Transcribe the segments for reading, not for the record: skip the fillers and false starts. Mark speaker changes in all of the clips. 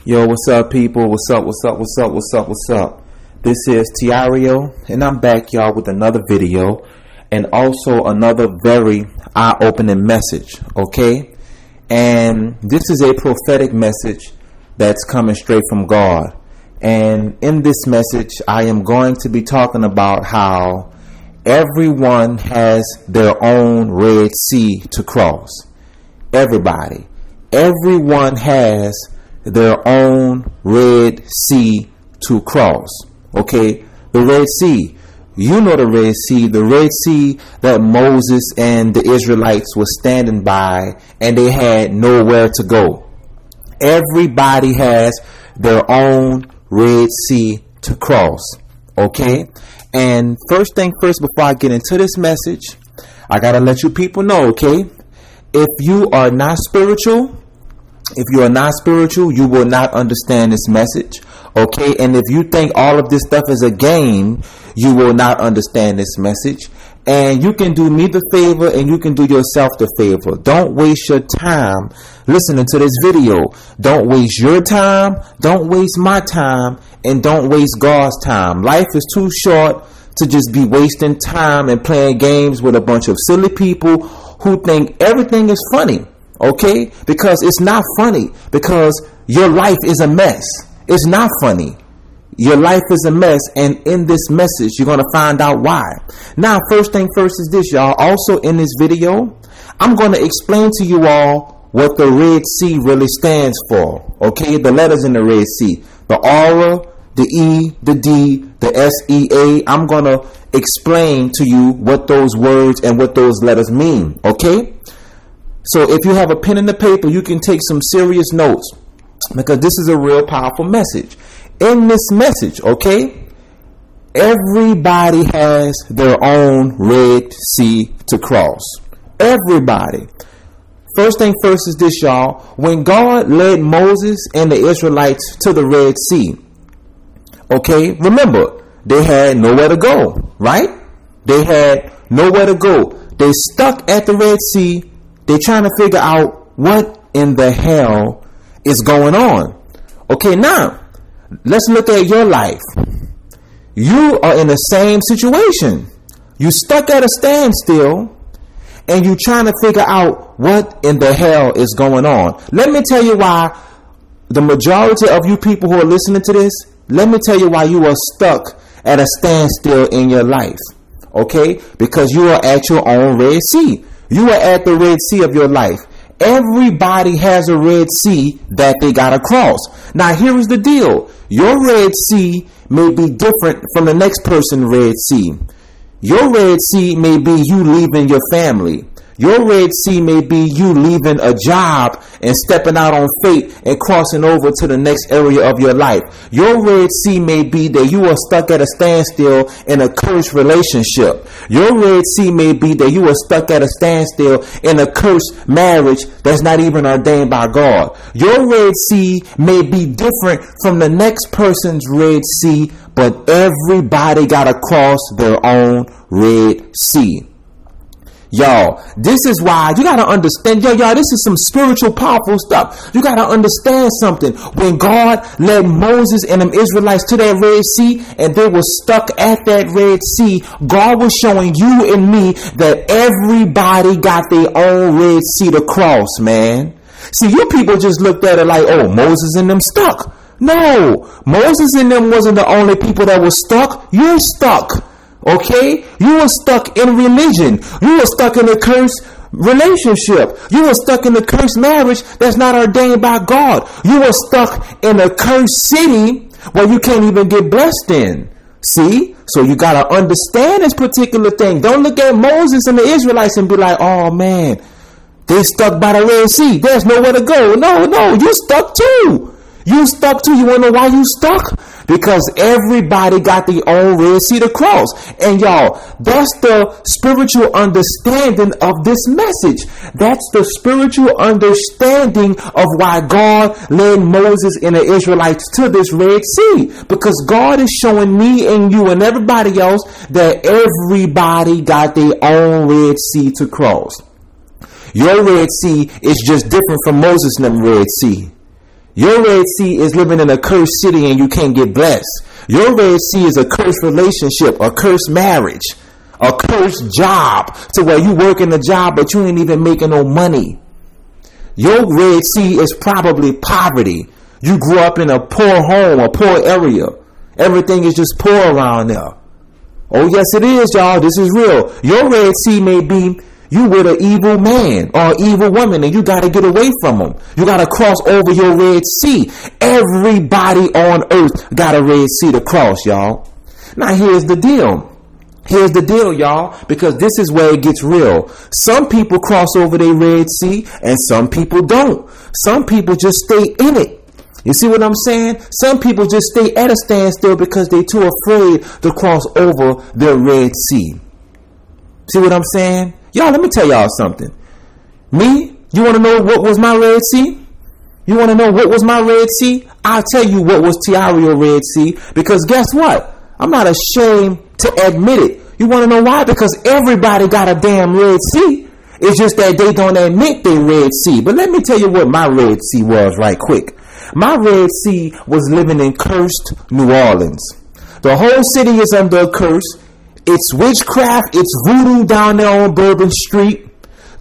Speaker 1: Yo, what's up, people? What's up? This is Tireo, and I'm back, y'all, with another video and also another very eye-opening message, okay? And this is a prophetic message that's coming straight from God. And in this message, I am going to be talking about how everyone has their own Red Sea to cross. Everybody. Everyone has their own Red Sea to cross. Okay, the Red Sea. You know the Red Sea that Moses and the Israelites were standing by and they had nowhere to go. Everybody has their own Red Sea to cross. Okay, and first thing first, before I get into this message, I gotta let you people know, okay, if you are not spiritual, you will not understand this message, okay? And if you think all of this stuff is a game, you will not understand this message. And you can do me the favor and you can do yourself the favor. Don't waste your time listening to this video. Don't waste your time, don't waste my time, and don't waste God's time. Life is too short to just be wasting time and playing games with a bunch of silly people who think everything is funny. Okay, because it's not funny, because your life is a mess. It's not funny. Your life is a mess, and in this message you're going to find out why. Now, first thing first is this, y'all. Also in this video, I'm going to explain to you all what the Red Sea really stands for. Okay, the letters in the Red Sea, the Aura, the E, the D, the S-E-A. I'm going to explain to you what those words and what those letters mean. Okay. So if you have a pen and a paper, you can take some serious notes, because this is a real powerful message. In this message, okay, everybody has their own Red Sea to cross. Everybody. First thing first is this, y'all. When God led Moses and the Israelites to the Red Sea, okay, remember, they had nowhere to go, right? They had nowhere to go. They stuck at the Red Sea. They're trying to figure out what in the hell is going on. Okay, now, let's look at your life. You are in the same situation. You stuck at a standstill, and you're trying to figure out what in the hell is going on. Let me tell you why the majority of you people who are listening to this, let me tell you why you are stuck at a standstill in your life. Okay? Because you are at your own Red Sea. You are at the Red Sea of your life. Everybody has a Red Sea that they got to cross. Now, here is the deal. Your Red Sea may be different from the next person's Red Sea. Your Red Sea may be you leaving your family. Your Red Sea may be you leaving a job and stepping out on faith and crossing over to the next area of your life. Your Red Sea may be that you are stuck at a standstill in a cursed relationship. Your Red Sea may be that you are stuck at a standstill in a cursed marriage that's not even ordained by God. Your Red Sea may be different from the next person's Red Sea, but everybody got to cross their own Red Sea. Y'all, this is why you got to understand. Y'all, this is some spiritual, powerful stuff. You got to understand something. When God led Moses and them Israelites to that Red Sea and they were stuck at that Red Sea, God was showing you and me that everybody got their own Red Sea to cross, man. See, you people just looked at it like, oh, Moses and them stuck. No, Moses and them wasn't the only people that were stuck. You're stuck. Okay, you were stuck in religion. You were stuck in a cursed relationship. You were stuck in a cursed marriage that's not ordained by God. You were stuck in a cursed city where you can't even get blessed in. See? So you got to understand this particular thing. Don't look at Moses and the Israelites and be like, oh man, they stuck by the Red Sea. There's nowhere to go. No, you stuck too. You stuck too. You want to know why you stuck? Because everybody got their own Red Sea to cross. And y'all, that's the spiritual understanding of this message. That's the spiritual understanding of why God led Moses and the Israelites to this Red Sea. Because God is showing me and you and everybody else that everybody got their own Red Sea to cross. Your Red Sea is just different from Moses' Red Sea. Your Red Sea is living in a cursed city and you can't get blessed. Your Red Sea is a cursed relationship, a cursed marriage, a cursed job to where you work in a job but you ain't even making no money. Your Red Sea is probably poverty. You grew up in a poor home, a poor area. Everything is just poor around there. Oh, yes, it is, y'all. This is real. Your Red Sea may be you with an evil man or an evil woman, and you got to get away from them. You got to cross over your Red Sea. Everybody on earth got a Red Sea to cross, y'all. Now, here's the deal. Here's the deal, y'all, because this is where it gets real. Some people cross over their Red Sea and some people don't. Some people just stay in it. You see what I'm saying? Some people just stay at a standstill because they're too afraid to cross over their Red Sea. See what I'm saying? Y'all, let me tell y'all something. Me, you want to know what was my Red Sea? You want to know what was my Red Sea? I'll tell you what was Tireo Red Sea, because guess what? I'm not ashamed to admit it. You want to know why? Because everybody got a damn Red Sea. It's just that they don't admit they Red Sea. But let me tell you what my Red Sea was right quick. My Red Sea was living in cursed New Orleans. The whole city is under a curse. It's witchcraft. It's voodoo down there on Bourbon Street.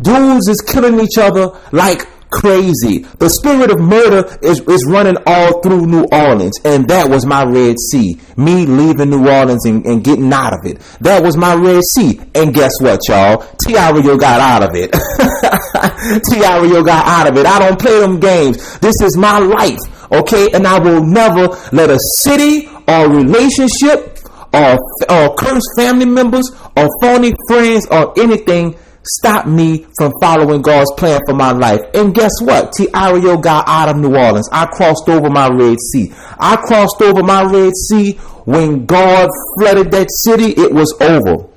Speaker 1: Dudes is killing each other like crazy. The spirit of murder is running all through New Orleans. And that was my Red Sea. Me leaving New Orleans and getting out of it. That was my Red Sea. And guess what, y'all? Tireo got out of it. Tireo got out of it. I don't play them games. This is my life. Okay? And I will never let a city or relationship or cursed family members or phony friends or anything stop me from following God's plan for my life. And guess what? Tireo got out of New Orleans. I crossed over my Red Sea. I crossed over my Red Sea when God flooded that city. It was over.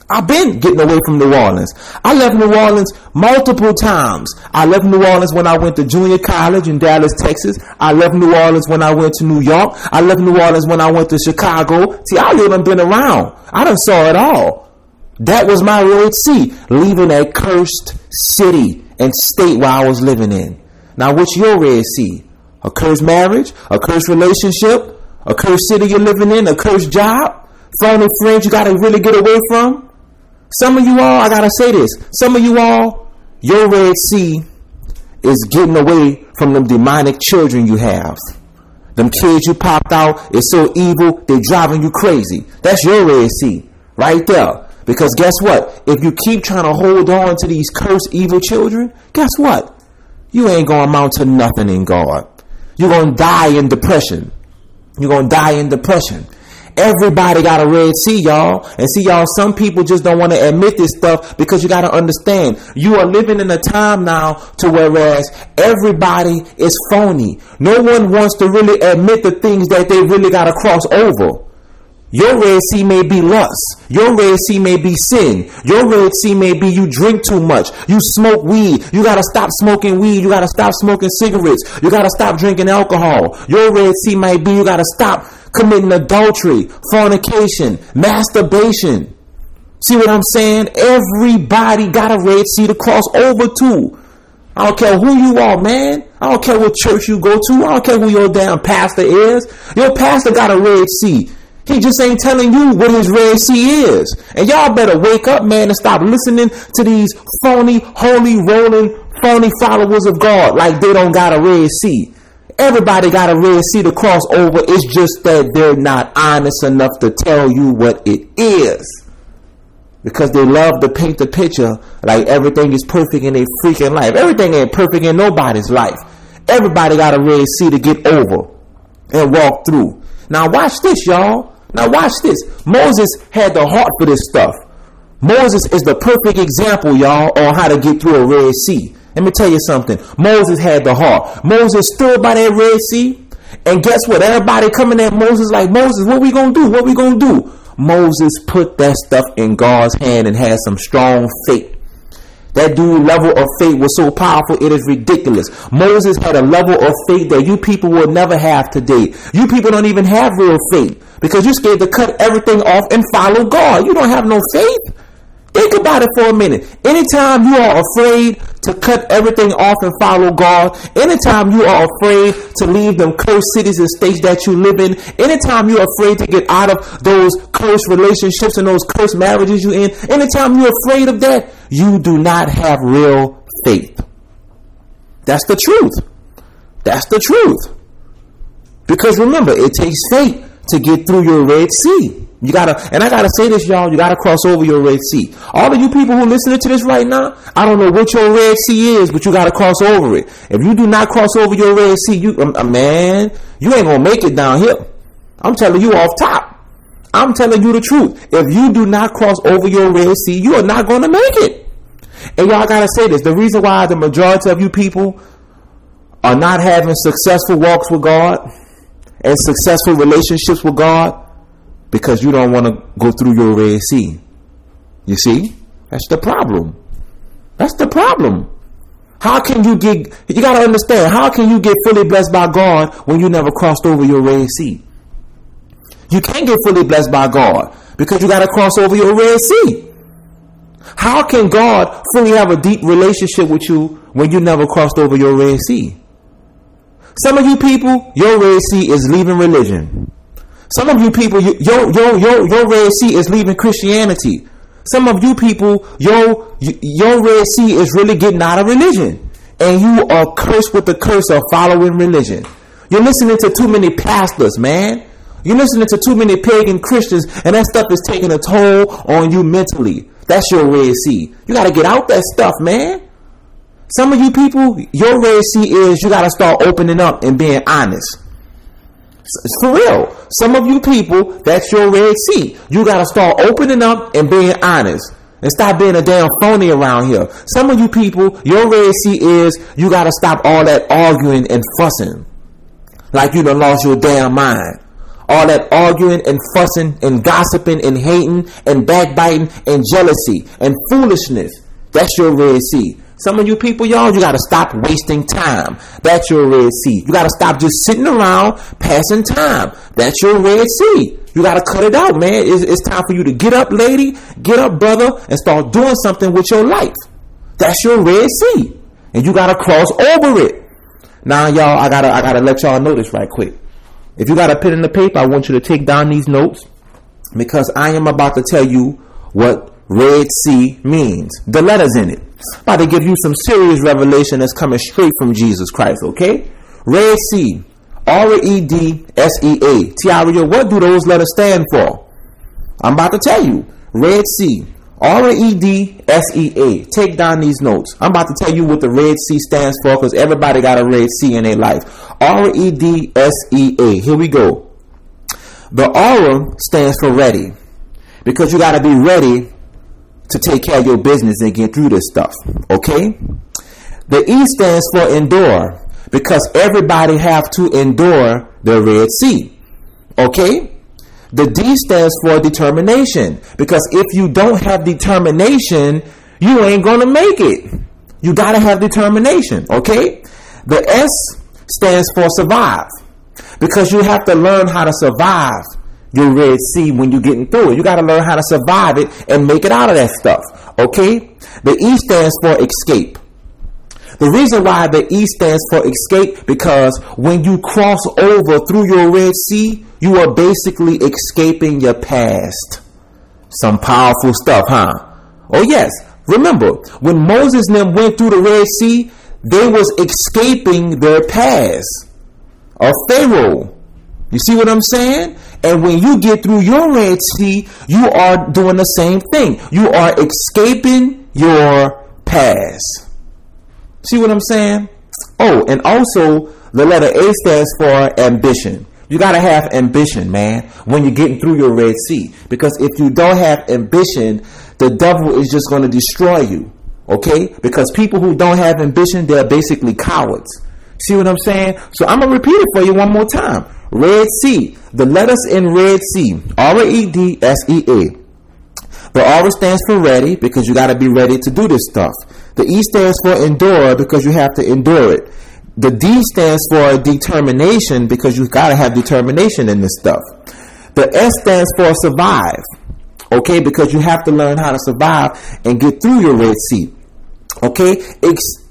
Speaker 1: I've been getting away from New Orleans. I left New Orleans multiple times. I left New Orleans when I went to junior college in Dallas, Texas. I left New Orleans when I went to New York. I left New Orleans when I went to Chicago. See, I done been around. I done saw it all. That was my Red Sea, leaving a cursed city and state where I was living in. Now, what's your Red Sea? A cursed marriage? A cursed relationship? A cursed city you're living in? A cursed job? Phony friends you got to really get away from? Some of you all, I got to say this. Some of you all, your Red Sea is getting away from them demonic children you have. Them kids you popped out is so evil, they're driving you crazy. That's your Red Sea right there. Because guess what? If you keep trying to hold on to these cursed evil children, guess what? You ain't going to amount to nothing in God. You're going to die in depression. You're going to die in depression. Everybody got a Red Sea, y'all. And see, y'all, some people just don't want to admit this stuff because you got to understand. You are living in a time now to whereas everybody is phony. No one wants to really admit the things that they really got to cross over. Your Red Sea may be lust. Your Red Sea may be sin. Your Red Sea may be you drink too much. You smoke weed. You got to stop smoking weed. You got to stop smoking cigarettes. You got to stop drinking alcohol. Your Red Sea might be you got to stop committing adultery, fornication, masturbation. See what I'm saying? Everybody got a Red Sea to cross over to. I don't care who you are, man. I don't care what church you go to. I don't care who your damn pastor is. Your pastor got a Red Sea. He just ain't telling you what his Red Sea is. And y'all better wake up, man, and stop listening to these phony, holy, rolling, phony followers of God like they don't got a Red Sea. Everybody got a Red Sea to cross over. It's just that they're not honest enough to tell you what it is. Because they love to paint the picture like everything is perfect in their freaking life. Everything ain't perfect in nobody's life. Everybody got a Red Sea to get over and walk through. Now watch this, y'all. Now watch this. Moses had the heart for this stuff. Moses is the perfect example, y'all, on how to get through a Red Sea. Let me tell you something. Moses had the heart. Moses stood by that Red Sea. And guess what? Everybody coming at Moses like, Moses, what we going to do? What we going to do? Moses put that stuff in God's hand and had some strong faith. That dude's level of faith was so powerful, it is ridiculous. Moses had a level of faith that you people will never have today. You people don't even have real faith because you're scared to cut everything off and follow God. You don't have no faith. Think about it for a minute. Anytime you are afraid to cut everything off and follow God, anytime you are afraid to leave them cursed cities and states that you live in, anytime you're afraid to get out of those cursed relationships and those cursed marriages you're in, anytime you're afraid of that, you do not have real faith. That's the truth. That's the truth. Because remember, it takes faith to get through your Red Sea. You gotta, and I gotta say this, y'all, you gotta cross over your Red Sea. All of you people who listening to this right now, I don't know what your Red Sea is, but you gotta cross over it. If you do not cross over your Red Sea, man, you ain't gonna make it down here. I'm telling you off top. I'm telling you the truth. If you do not cross over your Red Sea, you are not gonna make it. And y'all gotta say this, the reason why the majority of you people are not having successful walks with God and successful relationships with God, because you don't want to go through your Red Sea. You see? That's the problem. That's the problem. How can you got to understand, how can you get fully blessed by God when you never crossed over your Red Sea? You can't get fully blessed by God because you got to cross over your Red Sea. How can God fully have a deep relationship with you when you never crossed over your Red Sea? Some of you people, your Red Sea is leaving religion. Some of you people, your Red Sea is leaving Christianity. Some of you people, your Red Sea is really getting out of religion. And you are cursed with the curse of following religion. You're listening to too many pastors, man. You're listening to too many pagan Christians, and that stuff is taking a toll on you mentally. That's your Red Sea. You got to get out that stuff, man. Some of you people, your Red Sea is you got to start opening up and being honest. For real. Some of you people, that's your Red Sea. You got to start opening up and being honest. And stop being a damn phony around here. Some of you people, your Red Sea is you got to stop all that arguing and fussing. Like you done lost your damn mind. All that arguing and fussing and gossiping and hating and backbiting and jealousy and foolishness. That's your Red Sea. Some of you people, y'all, you got to stop wasting time. That's your Red Sea. You got to stop just sitting around passing time. That's your Red Sea. You got to cut it out, man. It's time for you to get up, lady, get up, brother, and start doing something with your life. That's your Red Sea. And you got to cross over it. Now, y'all, I gotta let y'all know this right quick. If you got a pen and a paper, I want you to take down these notes because I am about to tell you what Red Sea means. The letters in it. About to give you some serious revelation that's coming straight from Jesus Christ, okay? Red Sea, R-E-D-S-E-A. Tireo, what do those letters stand for? I'm about to tell you. Red Sea, R-E-D-S-E-A. Take down these notes. I'm about to tell you what the Red Sea stands for because everybody got a Red Sea in their life. R-E-D-S-E-A. Here we go. The R stands for ready because you got to be ready to take care of your business and get through this stuff, okay? The E stands for endure because everybody have to endure the Red Sea, okay? The D stands for determination because if you don't have determination, you ain't gonna make it. You gotta have determination, okay? The S stands for survive because you have to learn how to survive your Red Sea when you're getting through it. You got to learn how to survive it and make it out of that stuff. Okay? The E stands for escape. The reason why the E stands for escape because when you cross over through your Red Sea, you are basically escaping your past. Some powerful stuff, huh? Oh yes. Remember, when Moses and them went through the Red Sea, they was escaping their past of Pharaoh. You see what I'm saying? And when you get through your Red Sea, you are doing the same thing. You are escaping your past. See what I'm saying? Oh, and also the letter A stands for ambition. You got to have ambition, man, when you're getting through your Red Sea. Because if you don't have ambition, the devil is just going to destroy you. Okay? Because people who don't have ambition, they're basically cowards. See what I'm saying? So I'm going to repeat it for you one more time. Red Sea. The letters in Red Sea. R-E-D-S-E-A. The R stands for ready because you got to be ready to do this stuff. The E stands for endure because you have to endure it. The D stands for determination because you got to have determination in this stuff. The S stands for survive. Okay, because you have to learn how to survive and get through your Red Sea. Okay,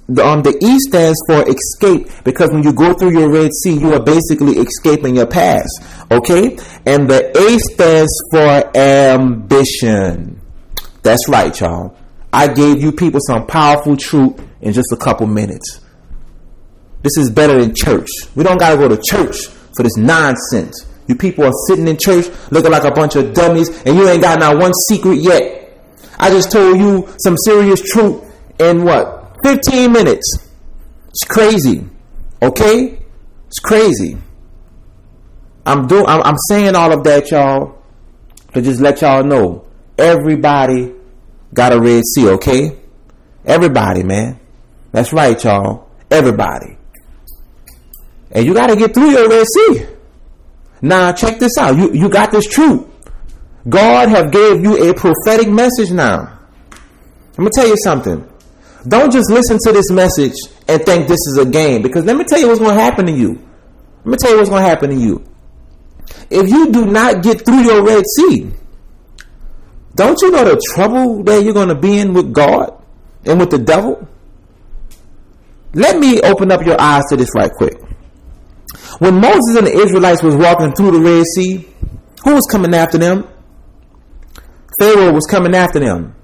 Speaker 1: the E stands for escape, because when you go through your Red Sea, you are basically escaping your past. Okay, and the A stands for ambition. That's right, y'all. I gave you people some powerful truth in just a couple minutes. This is better than church. We don't gotta go to church for this nonsense. You people are sitting in church looking like a bunch of dummies, and you ain't got not one secret yet. I just told you some serious truth in 15 minutes. It's crazy. Okay? It's crazy. I'm saying all of that, y'all, to just let y'all know everybody got a Red Sea, okay? Everybody, man. That's right, y'all. Everybody. And you got to get through your Red Sea. Now, check this out. You got this truth. God have gave you a prophetic message now. I'm going to tell you something. Don't just listen to this message and think this is a game, because let me tell you what's going to happen to you. Let me tell you what's going to happen to you. If you do not get through your Red Sea, don't you know the trouble that you're going to be in with God and with the devil? Let me open up your eyes to this right quick. When Moses and the Israelites was walking through the Red Sea, who was coming after them? Pharaoh was coming after them.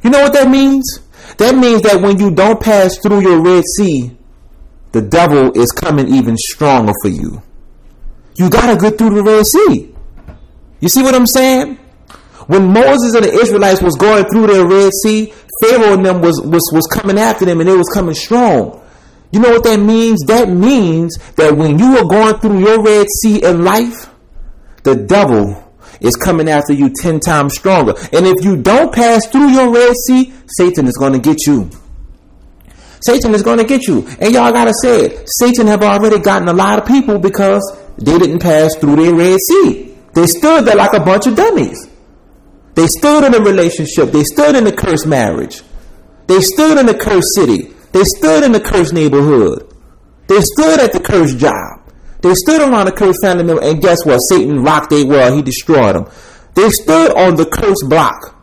Speaker 1: You know what that means? That means that when you don't pass through your Red Sea, the devil is coming even stronger for you. You got to get through the Red Sea. You see what I'm saying? When Moses and the Israelites was going through their Red Sea, Pharaoh and them was coming after them, and they was coming strong. You know what that means? That means that when you are going through your Red Sea in life, the devil is coming after you 10 times stronger. And if you don't pass through your Red Sea, Satan is going to get you. Satan is going to get you. And y'all got to say it. Satan have already gotten a lot of people because they didn't pass through their Red Sea. They stood there like a bunch of dummies. They stood in a relationship. They stood in a cursed marriage. They stood in a cursed city. They stood in the cursed neighborhood. They stood at the cursed job. They stood around the cursed family member, and guess what? Satan rocked their world. He destroyed them. They stood on the cursed block.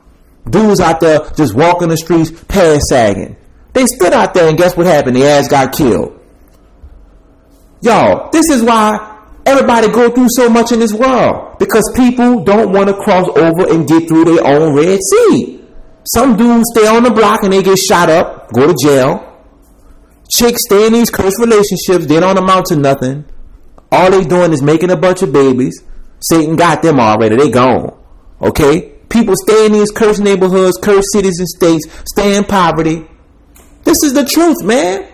Speaker 1: Dudes out there just walking the streets, pants sagging. They stood out there, and guess what happened? Their ass got killed. Y'all, this is why everybody go through so much in this world, because people don't want to cross over and get through their own Red Sea. Some dudes stay on the block and they get shot up, go to jail. Chicks stay in these cursed relationships. They don't amount to nothing. All they doing is making a bunch of babies. Satan got them already. They gone. Okay? People stay in these cursed neighborhoods, cursed cities and states, stay in poverty. This is the truth, man.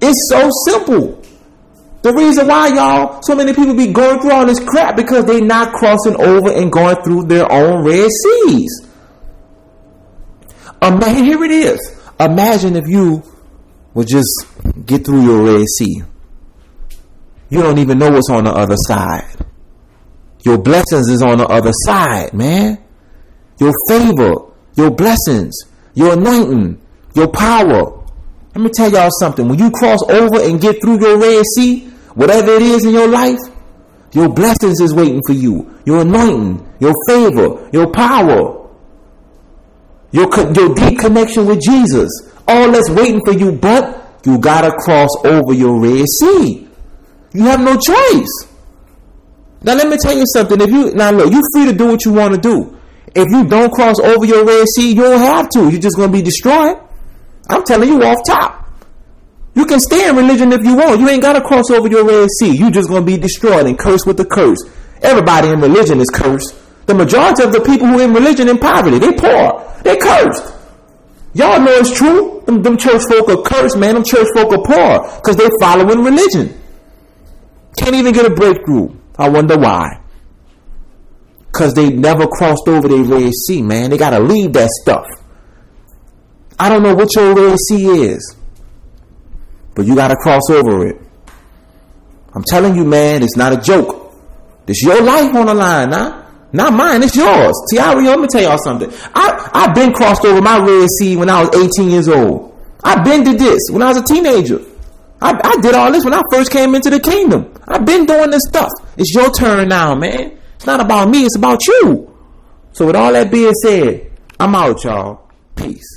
Speaker 1: It's so simple. The reason why, y'all, so many people be going through all this crap, because they not crossing over and going through their own Red Seas. Here it is. Imagine if you would just get through your Red Sea. You don't even know what's on the other side. Your blessings is on the other side, man. Your favor, your blessings, your anointing, your power. Let me tell y'all something. When you cross over and get through your Red Sea, whatever it is in your life, your blessings is waiting for you. Your anointing, your favor, your power, your deep connection with Jesus. All that's waiting for you, but you gotta cross over your Red Sea. You have no choice. Now let me tell you something. Look, you're free to do what you want to do. If you don't cross over your Red Sea, you don't have to. You're just gonna be destroyed. I'm telling you off top. You can stay in religion if you want. You ain't gotta cross over your Red Sea. You just gonna be destroyed and cursed with the curse. Everybody in religion is cursed. The majority of the people who are in religion in poverty, they poor. They cursed. Y'all know it's true. Them church folk are cursed, man. Them church folk are poor because they following religion. Can't even get a breakthrough. I wonder why. Because they never crossed over their Red Sea, man. They got to leave that stuff. I don't know what your Red Sea is, but you got to cross over it. I'm telling you, man, it's not a joke. It's your life on the line, huh? Not mine, it's yours. Tireo, let me tell y'all something. I've been crossed over my Red Sea when I was 18 years old. I've been to this when I was a teenager. I did all this when I first came into the kingdom. I've been doing this stuff. It's your turn now, man. It's not about me, it's about you. So with all that being said, I'm out, y'all. Peace.